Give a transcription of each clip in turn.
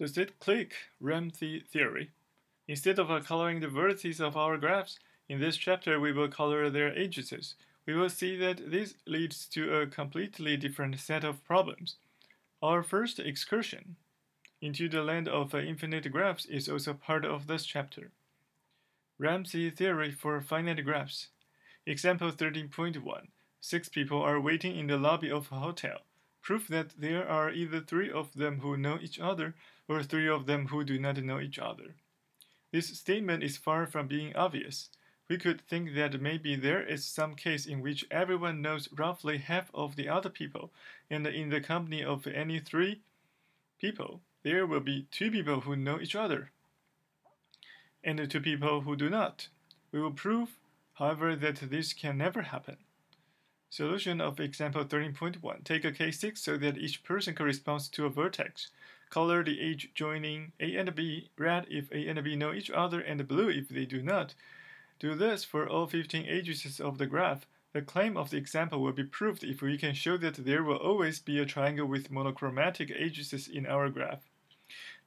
To state Clique Ramsey theory, instead of coloring the vertices of our graphs, in this chapter we will color their agencies. We will see that this leads to a completely different set of problems. Our first excursion into the land of infinite graphs is also part of this chapter. Ramsey theory for finite graphs. Example 13.1. 6 people are waiting in the lobby of a hotel. Prove that there are either 3 of them who know each other or 3 of them who do not know each other. This statement is far from being obvious. We could think that maybe there is some case in which everyone knows roughly half of the other people, and in the company of any 3 people, there will be 2 people who know each other, and 2 people who do not. We will prove, however, that this can never happen. Solution of example 13.1. Take a case 6 so that each person corresponds to a vertex. Color the edge joining A and B red if A and B know each other and blue if they do not. Do this for all 15 edges of the graph. The claim of the example will be proved if we can show that there will always be a triangle with monochromatic edges in our graph.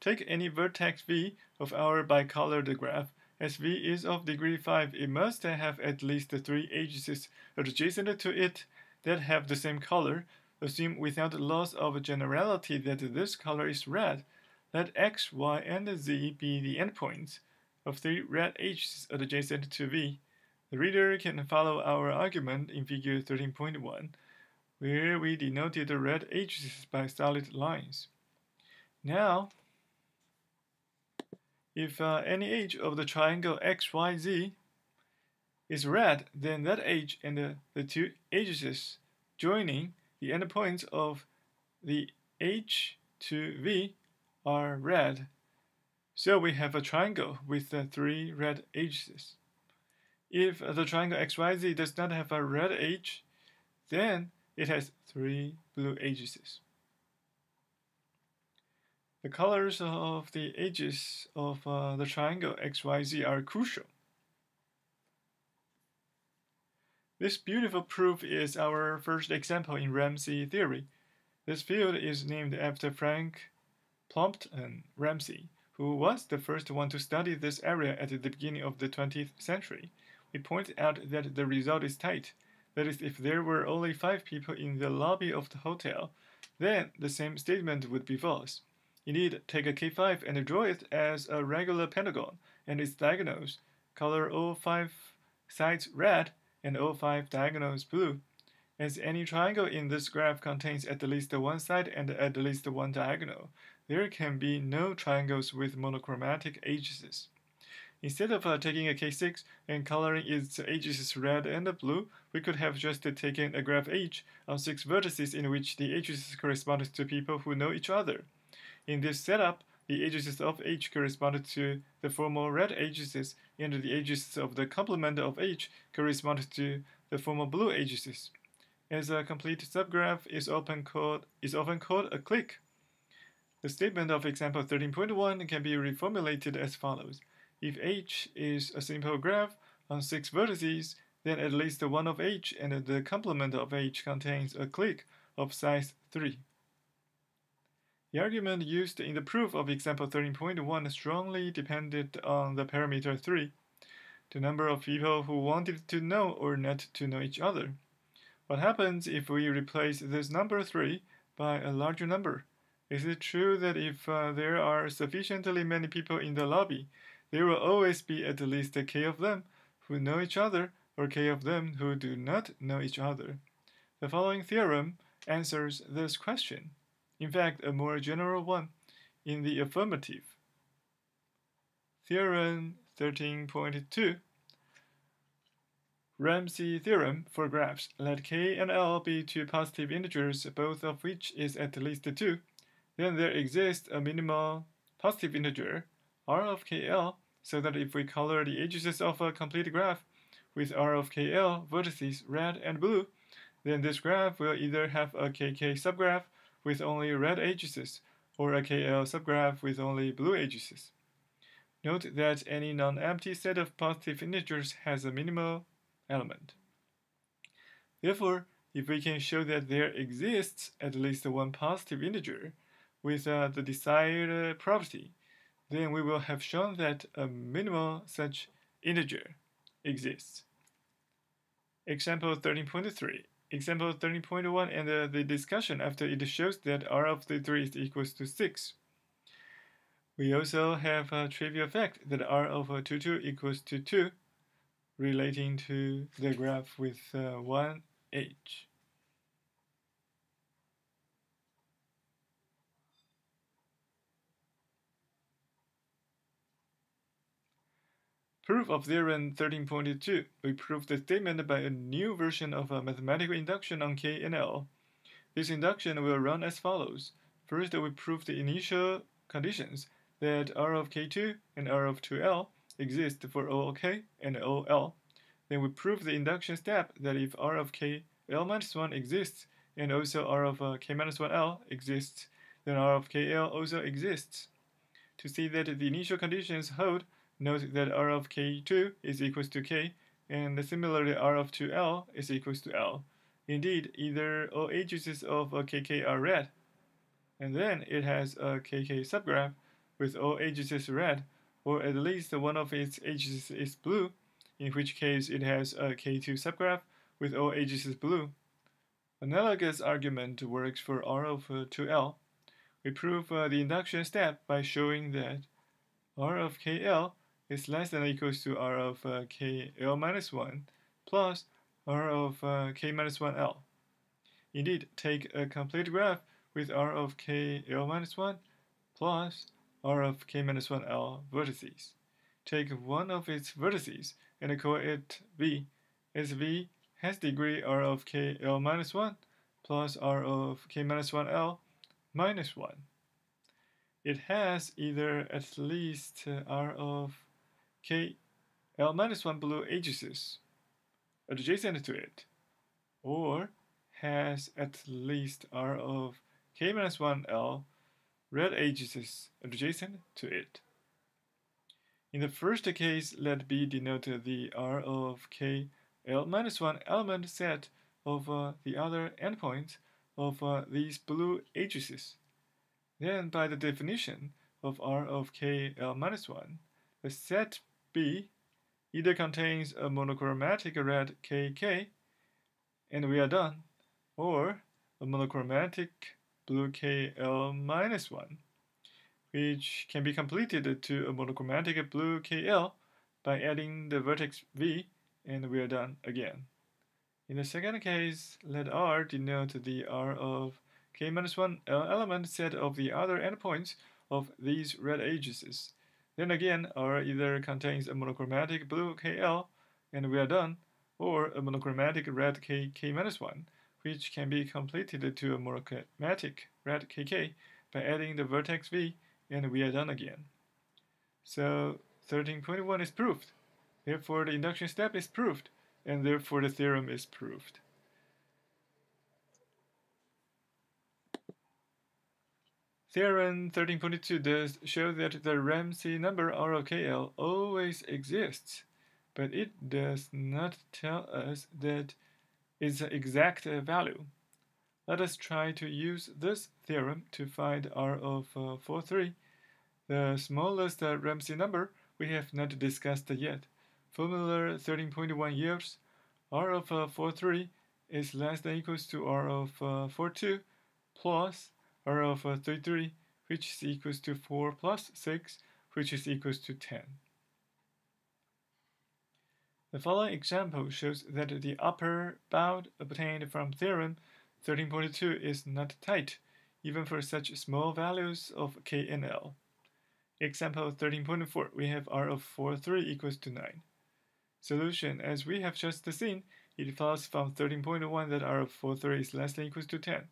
Take any vertex V of our bicolored graph. As V is of degree 5, it must have at least 3 edges adjacent to it that have the same color. Assume without loss of generality that this color is red. Let X, Y, and Z be the endpoints of 3 red edges adjacent to V. The reader can follow our argument in figure 13.1, where we denoted the red edges by solid lines. Now, if any edge of the triangle XYZ is red, then that edge and the 2 edges joining the endpoints of the H to V are red. So we have a triangle with 3 red edges. If the triangle XYZ does not have a red edge, then it has 3 blue edges. The colors of the edges of the triangle XYZ are crucial. This beautiful proof is our first example in Ramsey theory. This field is named after Frank Plumpton Ramsey, who was the first one to study this area at the beginning of the 20th century. We point out that the result is tight. That is, if there were only 5 people in the lobby of the hotel, then the same statement would be false. Indeed, take a K5 and draw it as a regular pentagon and its diagonals. Color all 5 sides red and all 5 diagonals blue. As any triangle in this graph contains at least one side and at least one diagonal, there can be no triangles with monochromatic edges. Instead of taking a K6 and coloring its edges red and blue, we could have just taken a graph H on 6 vertices in which the edges correspond to people who know each other. In this setup, the edges of H correspond to the formal red edges, and the edges of the complement of H correspond to the formal blue edges. As a complete subgraph is often called a clique. The statement of example 13.1 can be reformulated as follows. If H is a simple graph on 6 vertices, then at least one of H and the complement of H contains a clique of size 3. The argument used in the proof of example 13.1 strongly depended on the parameter 3, the number of people who wanted to know or not to know each other. What happens if we replace this number 3 by a larger number? Is it true that if there are sufficiently many people in the lobby, there will always be at least a k of them who know each other or k of them who do not know each other? The following theorem answers this question. In fact, a more general one in the affirmative. Theorem 13.2. Ramsey theorem for graphs. Let k and l be 2 positive integers, both of which is at least 2. Then there exists a minimal positive integer, r of kl, so that if we color the edges of a complete graph with r of kl vertices red and blue, then this graph will either have a kk subgraph with only red edges, or a KL subgraph with only blue edges. Note that any non-empty set of positive integers has a minimal element. Therefore, if we can show that there exists at least one positive integer, with the desired property, then we will have shown that a minimal such integer exists. Example 13.3. Example 13.1 and the discussion after it shows that R of the 3 is equals to 6. We also have a trivial fact that R of 2 equals to 2, relating to the graph with 1h. Proof of theorem 13.2. We prove the statement by a new version of a mathematical induction on K and L. This induction will run as follows. First, we prove the initial conditions that R of K2 and R of 2L exist for all K and all L. Then we prove the induction step that if R of KL-1 exists and also R of K-1L exists, then R of KL also exists. To see that the initial conditions hold, note that R of K2 is equals to K, and similarly R of 2L is equals to L. Indeed, either all agencies of a KK are red, and then it has a KK subgraph with all agencies red, or at least one of its agencies is blue, in which case it has a K2 subgraph with all agencies blue. Analogous argument works for R of 2L. We prove the induction step by showing that R of KL is less than or equals to R of KL-1 plus R of K-1L. Indeed, take a complete graph with R of KL-1 plus R of K-1L vertices. Take one of its vertices and call it V, as V has degree R of KL-1 plus R of K-1L minus 1. It has either at least R of KL-1 blue agencies adjacent to it, or has at least R of K-1L red agencies adjacent to it. In the first case, let B denote the R of KL-1 element set of the other endpoints of these blue agencies. Then, by the definition of R of KL-1, the set B either contains a monochromatic red KK, and we are done, or a monochromatic blue KL-1, which can be completed to a monochromatic blue KL by adding the vertex V, and we are done again. In the second case, let R denote the R of K-1 element set of the other endpoints of these red agencies. Then again, R either contains a monochromatic blue KL, and we are done, or a monochromatic red K-1, which can be completed to a monochromatic red KK by adding the vertex V, and we are done again. So 13.1 is proved. Therefore, the induction step is proved, and therefore the theorem is proved. Theorem 13.2 does show that the Ramsey number R of KL always exists, but it does not tell us that its exact value. Let us try to use this theorem to find R of 4,3, the smallest Ramsey number we have not discussed yet. Formula 13.1 yields R of 4,3 is less than or equals to R of 4,2 plus R of 3,3, which is equals to 4 plus 6, which is equals to 10. The following example shows that the upper bound obtained from theorem 13.2 is not tight, even for such small values of K and L. Example 13.4, we have R of 4,3 equals to 9. Solution, as we have just seen, it follows from 13.1 that R of 4,3 is less than or equals to 10.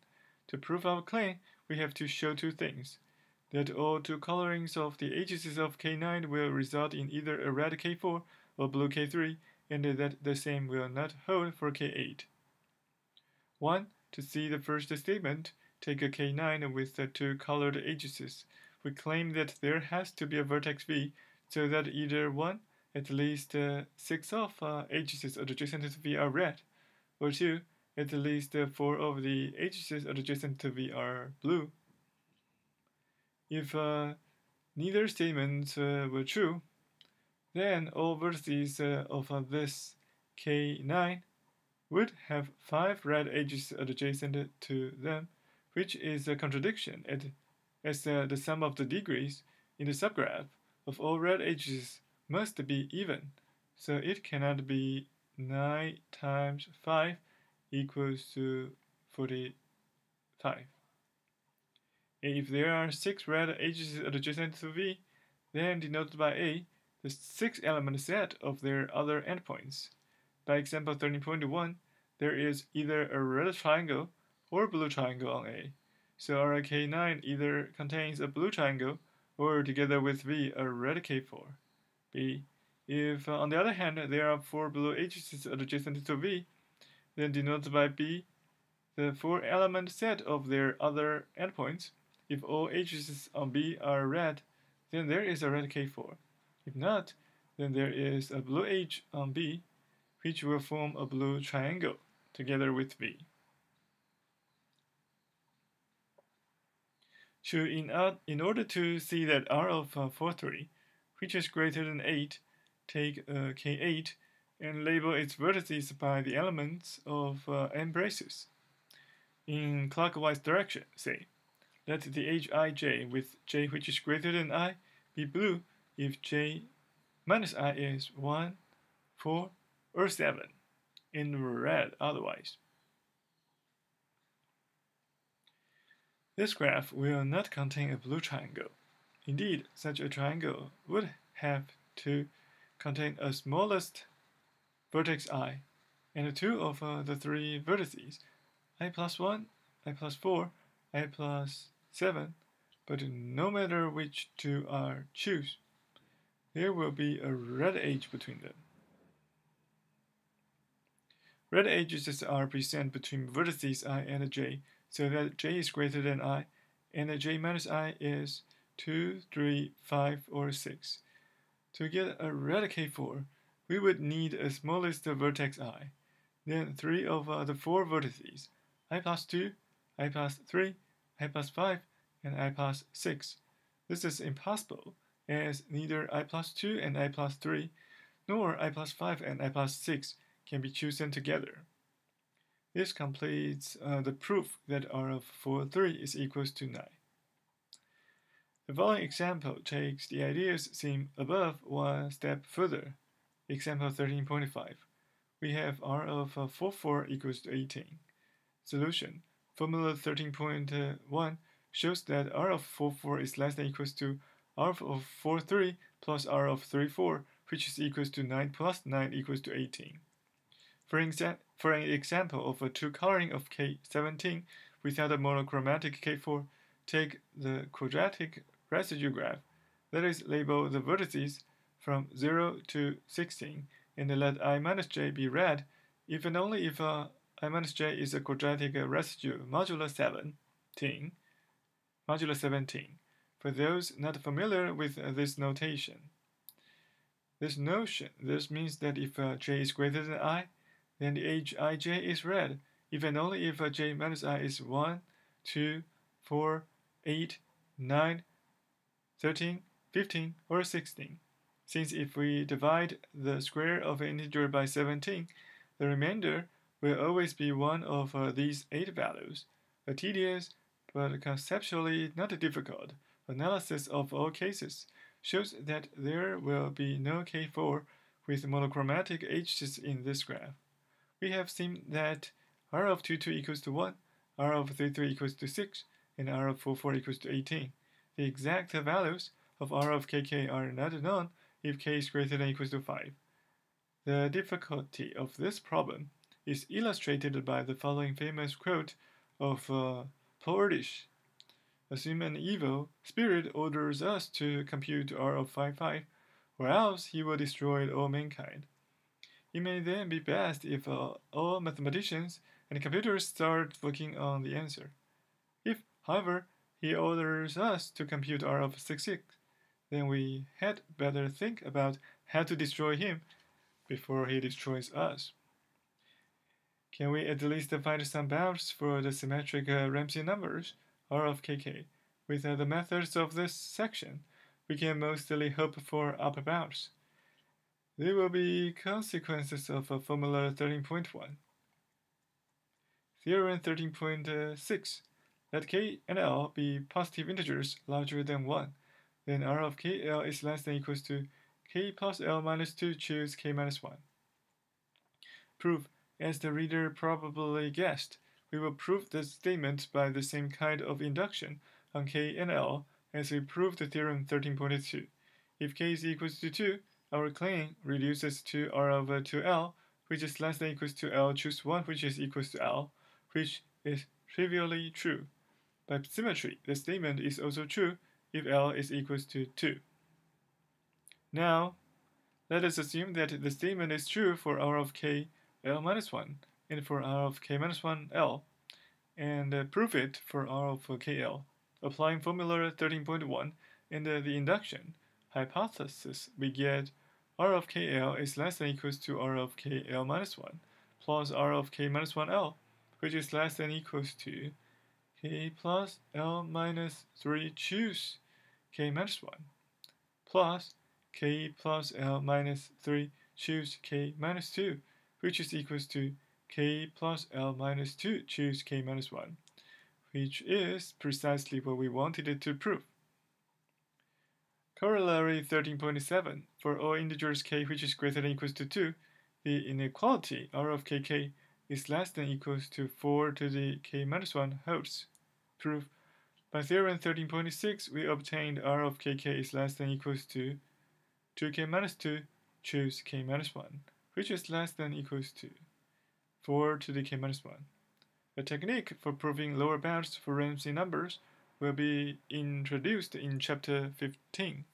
To prove our claim, we have to show two things. That all two colorings of the agencies of K9 will result in either a red K4 or blue K3, and that the same will not hold for K8. 1. To see the first statement, take a K9 with the two colored agencies. We claim that there has to be a vertex V, so that either 1, at least 6 of agencies adjacent to V are red, or 2, at least 4 of the agencies adjacent to V are blue. If neither statement were true, then all vertices of this K9 would have 5 red edges adjacent to them, which is a contradiction, as the sum of the degrees in the subgraph of all red edges must be even, so it cannot be 9 times 5 equals to 45. And if there are 6 red edges adjacent to V, then denoted by A, the 6-element set of their other endpoints. By example 13.1, there is either a red triangle or blue triangle on A. So our K9 either contains a blue triangle or, together with V, a red K4. B. If, on the other hand, there are 4 blue edges adjacent to V, then denoted by B, the 4-element set of their other endpoints. If all edges on B are red, then there is a red K4. If not, then there is a blue edge on B, which will form a blue triangle together with V. So in order to see that R of 43, which is greater than 8, take K8 and label its vertices by the elements of n braces. In clockwise direction, say, let the edge ij with j which is greater than I be blue if j minus I is 1, 4, or 7, in red otherwise. This graph will not contain a blue triangle. Indeed, such a triangle would have to contain a smallest vertex I and 2 of the 3 vertices, I plus 1, I plus 4, I plus 7, but no matter which 2 are choose, there will be a red edge between them. Red edges are present between vertices I and j, so that j is greater than I, and j minus I is 2, 3, 5, or 6. To get a red K4, we would need a smallest vertex I, then 3 of the 4 vertices, I plus 2, I plus 3, I plus 5, and I plus 6. This is impossible, as neither I plus 2 and I plus 3, nor I plus 5 and I plus 6 can be chosen together. This completes the proof that R of 43 is equals to 9. The following example takes the ideas seen above one step further. Example 13.5. We have R of 44 equals to 18. Solution. Formula 13.1 shows that R of 44 is less than or equals to R of 43 plus R of 34, which is equals to 9 plus 9 equals to 18. For an example of a true coloring of K17 without a monochromatic K4, take the quadratic residue graph, that is, label the vertices from 0 to 16, and let I minus j be red if and only if I minus j is a quadratic residue modulo 17. For those not familiar with this notation. This means that if j is greater than I, then the edge ij is red, if and only if j minus I is 1, 2, 4, 8, 9, 13, 15, or 16. Since if we divide the square of an integer by 17, the remainder will always be one of these 8 values. A tedious, but conceptually not difficult, analysis of all cases shows that there will be no K4 with monochromatic edges in this graph. We have seen that R of 22 equals to 1, R of 33 equals to 6, and R of 44 equals to 18. The exact values of R of kk are not known if k is greater than or equals to 5. The difficulty of this problem is illustrated by the following famous quote of Paul Erdős. Assume an evil spirit orders us to compute R of 5, or else he will destroy all mankind. It may then be best if all mathematicians and computers start working on the answer. If, however, he orders us to compute R of 6, then we had better think about how to destroy him before he destroys us. Can we at least find some bounds for the symmetric Ramsey numbers, R of kk, With the methods of this section, we can mostly hope for upper bounds. They will be consequences of formula 13.1. Theorem 13.6. Let k and l be positive integers larger than 1. Then r of kl is less than or equals to k plus l minus 2, choose k minus 1. Proof. As the reader probably guessed, we will prove this statement by the same kind of induction on k and l as we proved the theorem 13.2. If k is equals to 2, our claim reduces to r over 2l, which is less than or equals to l, choose 1 which is equals to l, which is trivially true. By symmetry, the statement is also true if l is equals to 2. Now, let us assume that the statement is true for r of k l minus 1 and for r of k minus 1 l, and prove it for r of kl. Applying formula 13.1 and the induction hypothesis, we get r of kl is less than or equals to r of kl minus 1 plus r of k minus 1l, which is less than or equals to k plus l minus 3, choose k minus 1, plus k plus l minus 3, choose k minus 2, which is equals to k plus l minus 2, choose k minus 1, which is precisely what we wanted it to prove. Corollary 13.7. For all integers k which is greater than or equals to 2, the inequality r of kk is less than or equals to 4 to the k minus 1 holds. Proof. By theorem 13.6, we obtained r of kk is less than or equals to 2k minus 2, choose k minus 1, which is less than or equals to 4 to the k minus 1. A technique for proving lower bounds for Ramsey numbers will be introduced in Chapter 15.